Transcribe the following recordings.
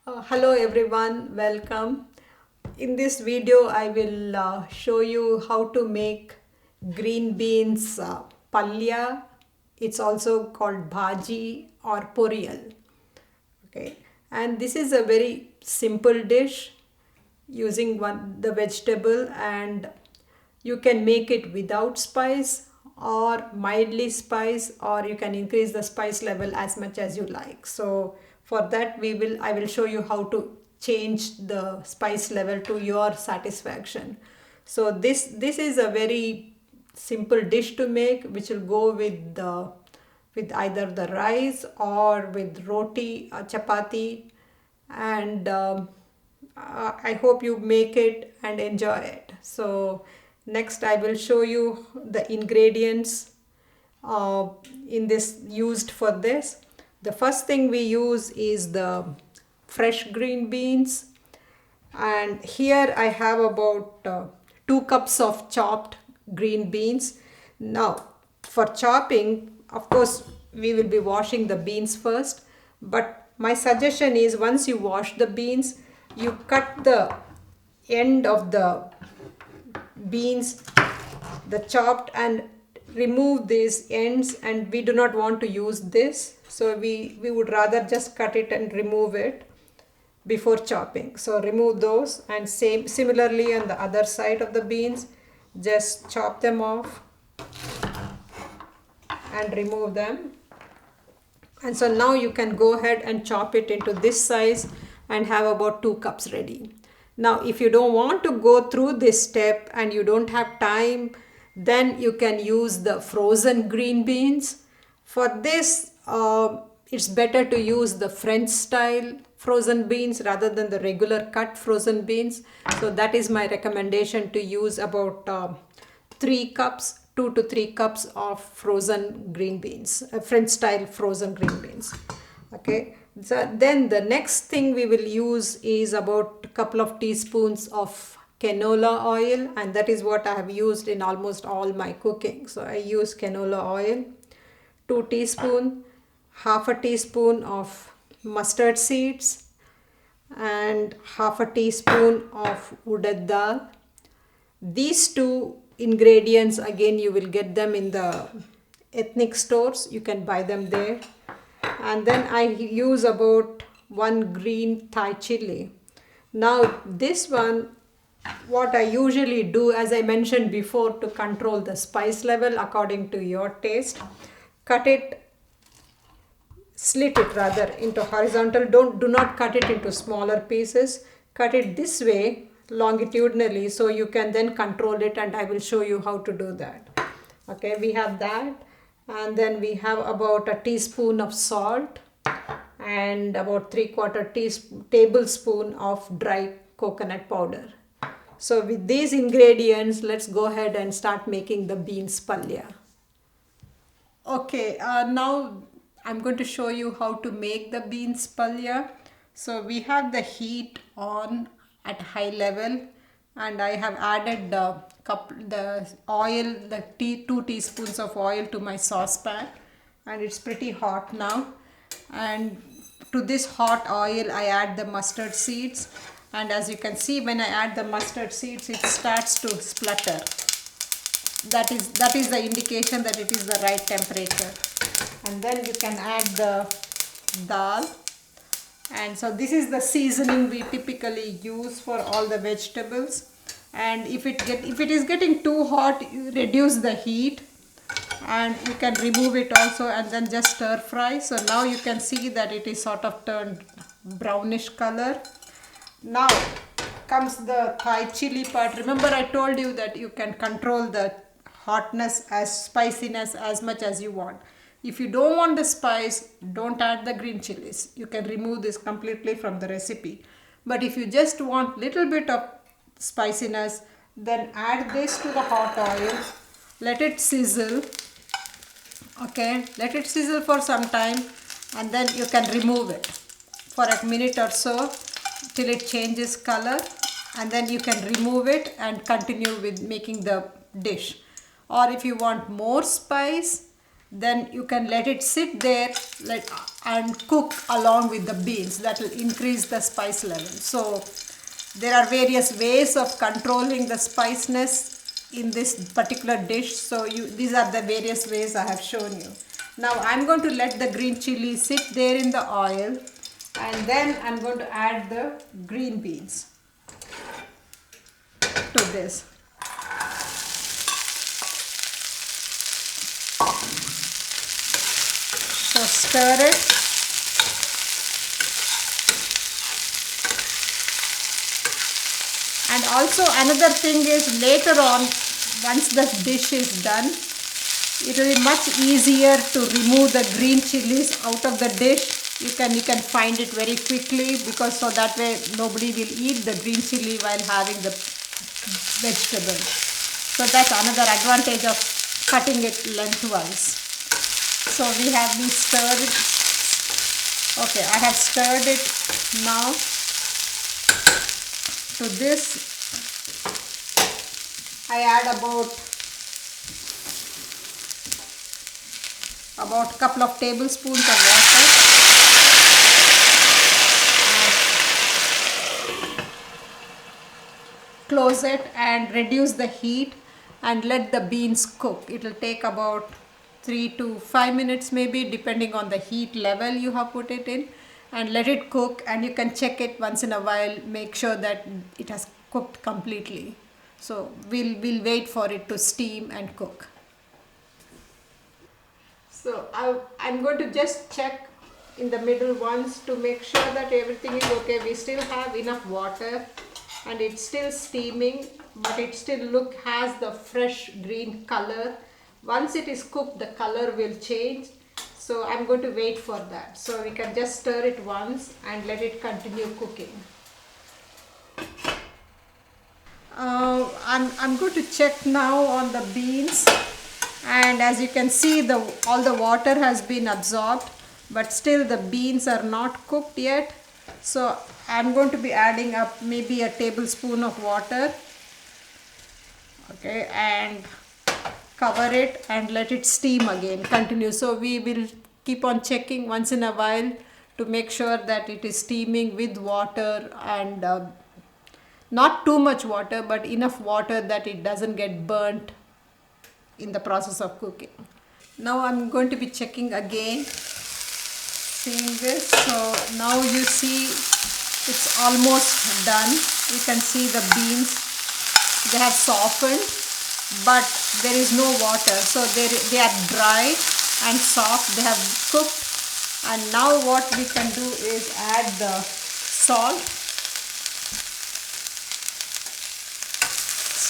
Hello everyone, welcome. In this video I will show you how to make green beans palya. It's also called bhaji or poriyal. Okay, and this is a very simple dish using the vegetable, and you can make it without spice or mildly spice, or you can increase the spice level as much as you like. So for that I will show you how to change the spice level to your satisfaction. So this is a very simple dish to make, which will go with either the rice or with roti or chapati. And I hope you make it and enjoy it. So next I will show you the ingredients in this used for this. The first thing we use is the fresh green beans, and here I have about 2 cups of chopped green beans. Now for chopping, of course we will be washing the beans first, but my suggestion is once you wash the beans, you cut the end of the beans, the chopped, and remove these ends, and we do not want to use this, so we would rather just cut it and remove it before chopping. So remove those, and similarly on the other side of the beans, just chop them off and remove them. And so now you can go ahead and chop it into this size and have about 2 cups ready. Now if you don't want to go through this step and you don't have time, then you can use the frozen green beans. For this it's better to use the French style frozen beans rather than the regular cut frozen beans. So that is my recommendation, to use about 3 cups, 2 to 3 cups of frozen green beans, French style frozen green beans. Okay, so then the next thing we will use is about a couple of teaspoons of canola oil, and that is what I have used in almost all my cooking. So I use canola oil, 2 teaspoon, half a teaspoon of mustard seeds, and half a teaspoon of urad dal. These two ingredients, again, you will get them in the ethnic stores, you can buy them there. And then I use about 1 green Thai chili. Now this one, what I usually do, as I mentioned before, to control the spice level according to your taste, slit it rather into horizontal. Do not cut it into smaller pieces. Cut it this way longitudinally, so you can then control it, and I will show you how to do that. Okay, we have that, and then we have about a teaspoon of salt and about 3/4 tablespoon of dry coconut powder. So with these ingredients, let's go ahead and start making the beans palya. Okay, now I'm going to show you how to make the beans palya. So we have the heat on at high level, and I have added the oil, 2 teaspoons of oil to my saucepan, and it's pretty hot now. And to this hot oil I add the mustard seeds, and as you can see, when I add the mustard seeds, it starts to splutter. That is the indication that it is the right temperature. And then you can add the dal. And so this is the seasoning we typically use for all the vegetables. And if it is getting too hot, you reduce the heat, and you can remove it also, and then just stir fry. So now you can see that it is sort of turned brownish color. Now comes the Thai chili part. Remember, I told you that you can control the hotness, spiciness as much as you want. If you don't want the spice, don't add the green chilies. You can remove this completely from the recipe. But if you just want little bit of spiciness, then add this to the hot oil. Let it sizzle. Okay, let it sizzle for some time, and then you can remove it for a minute or so till it changes color, and then you can remove it and continue with making the dish. Or if you want more spice, then you can let it sit there and cook along with the beans. That will increase the spice level. So there are various ways of controlling the spiciness in this particular dish. So these are the various ways I have shown you. Now I'm going to let the green chili sit there in the oil, and then I'm going to add the green beans to this. So stir it. And also another thing is, later on, once the dish is done, it will be much easier to remove the green chilies out of the dish. You can find it very quickly, because so that way nobody will eat the green chili while having the vegetable. So that's another advantage of cutting it lengthwise. So we have been stirred. Okay, I have stirred it now. To this, I add about couple of tablespoons of water. Close it and reduce the heat and let the beans cook. It will take about 3 to 5 minutes maybe, depending on the heat level you have put it in, and let it cook. And you can check it once in a while, make sure that it has cooked completely. So we'll wait for it to steam and cook. So I'm going to just check in the middle once to make sure that everything is okay. We still have enough water and it's still steaming, but it still has the fresh green color. Once it is cooked, the color will change. So I'm going to wait for that. So we can just stir it once and let it continue cooking. I'm going to check now on the beans, and as you can see, all the water has been absorbed, but still the beans are not cooked yet. So I'm going to be adding up maybe a tablespoon of water. Okay, and cover it and let it steam again, continue. So we will keep on checking once in a while to make sure that it is steaming with water, and not too much water, but enough water that it doesn't get burnt in the process of cooking. Now I'm going to be checking again, seeing this. So now you see it's almost done. You can see the beans, they have softened, but there is no water. So they are dry and soft. They have cooked. And now what we can do is add the salt.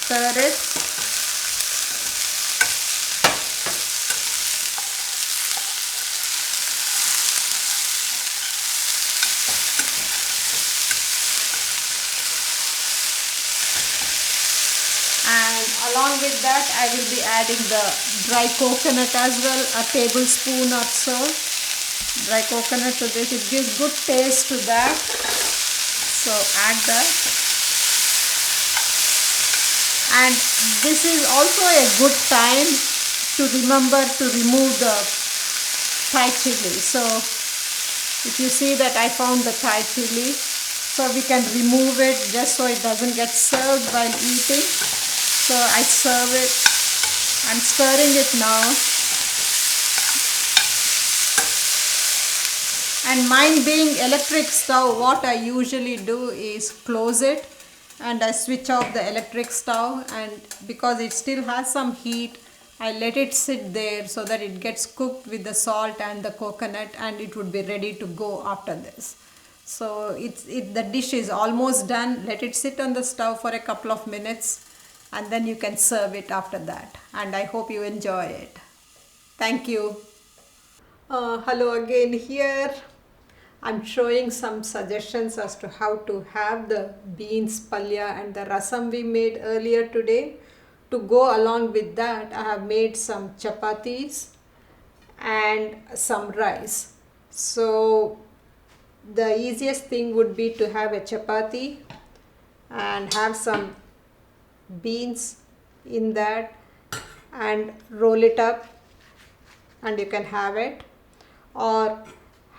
Stir it. And along with that, I will be adding the dry coconut as well, a tablespoon or so. Dry coconut to this, it gives good taste to that. So add that. And this is also a good time to remember to remove the Thai chili. So if you see that I found the Thai chili, so we can remove it just so it doesn't get served while eating. So I serve it. I'm stirring it now. And mine being electric stove, what I usually do is close it and I switch off the electric stove, and because it still has some heat, I let it sit there so that it gets cooked with the salt and the coconut, and it would be ready to go after this. So the dish is almost done. Let it sit on the stove for a couple of minutes and then you can serve it after that. And I hope you enjoy it. Thank you. Hello again here. I'm showing some suggestions as to how to have the beans palya and the rasam we made earlier today. To go along with that, I have made some chapatis and some rice. So the easiest thing would be to have a chapati and have some beans in that and roll it up and you can have it, or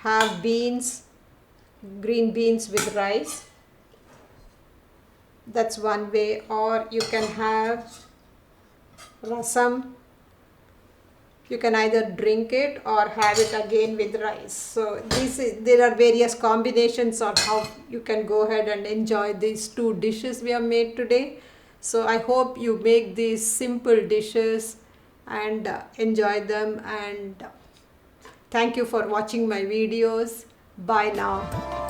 have beans, green beans with rice. That's one way. Or you can have rasam. You can either drink it or have it again with rice. So there are various combinations of how you can go ahead and enjoy these two dishes we have made today. So I hope you make these simple dishes and enjoy them, and thank you for watching my videos. Bye now.